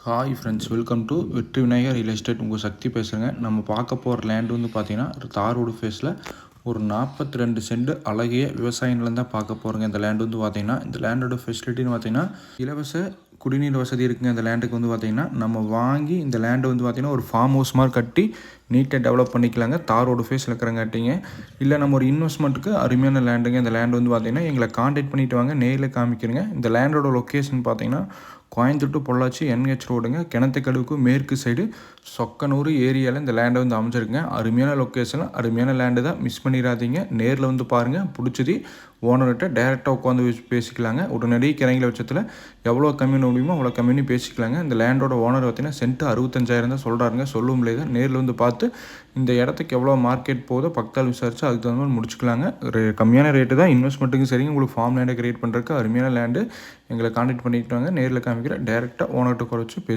Hi friends, welcome to வெற்றி Vinayagar real estate. உங்கள் சக்தி பேசுகிறேங்க. நம்ம பார்க்க போகிற லேண்டு வந்து பார்த்திங்கன்னா தார் ரோடு ஃபேஸில் ஒரு 42 சென்ட் அழகிய விவசாய நிலம் தான் பார்க்க போகிறோங்க. இந்த லேண்டு வந்து பார்த்திங்கன்னா இந்த லேண்டோட ஃபெசிலிட்டின்னு பார்த்திங்கன்னா இலவச குடிநீர் வசதி இருக்குங்க. இந்த லேண்டுக்கு வந்து பார்த்திங்கன்னா நம்ம வாங்கி இந்த லேண்டு வந்து பார்த்திங்கன்னா ஒரு ஃபார்ம் ஹவுஸ் மாதிரி கட்டி நீட்டாக டெவலப் பண்ணிக்கலாங்க. தார் ரோடு ஃபேஸில் இருக்கிறங்காட்டிங்க. இல்லை நம்ம ஒரு இன்வெஸ்ட்மெண்ட்டுக்கு அருமையான லேண்டுங்க. இந்த லேண்டு வந்து பார்த்திங்கன்னா எங்களை காண்டாக்ட் பண்ணிவிட்டு வாங்க, நேரில் காமிக்கிறேங்க. இந்த லேண்டோட லொக்கேஷன் பார்த்திங்கன்னா கோயம்புத்தூர் டு பொள்ளாச்சி NH ரோடுங்க. கிணத்துக்கடுவுக்கு மேற்கு சைடு சொக்கனூர் ஏரியாவில் இந்த லேண்டை வந்து அமைச்சிருக்குங்க. அருமையான லொக்கேஷன், அருமையான லேண்டு தான், மிஸ் பண்ணிடாதீங்க. நேரில் வந்து பாருங்கள், பிடிச்சது ஓனர்கிட்ட டேரெக்டாக உட்காந்து பேசிக்கலாங்க. உடனடி கிரைங்கள பட்சத்தில் எவ்வளோ கம்மி முடியுமோ அவ்வளோ கம்மினி பேசிக்கலாங்க. இந்த லேண்டோட ஓனர் பார்த்தீங்கன்னா சென்ட் 65,000 தான் சொல்கிறாருங்க. சொல்லும் இல்லையா, நேரில் வந்து பார்த்து இந்த இடத்துக்கு எவ்வளோ மார்க்கெட் போதோ பக்கத்தால் விசாரித்து அதுக்கு தகுந்த மாதிரி முடிச்சுக்கலாங்க. கம்மியான ரேட்டு தான், இன்வெஸ்ட்மெண்ட்டுக்கும் சரிங்க. உங்களுக்கு ஃபார்ம் லேண்டை கிரியேட் பண்ணுறதுக்கு அருமையான லேண்டு. எங்களை கான்டாக்ட் பண்ணிக்கிட்டாங்க, நேரில் காமிக்கிறேன். டேரெக்டாக ஓனர்கிட்ட குறைச்சி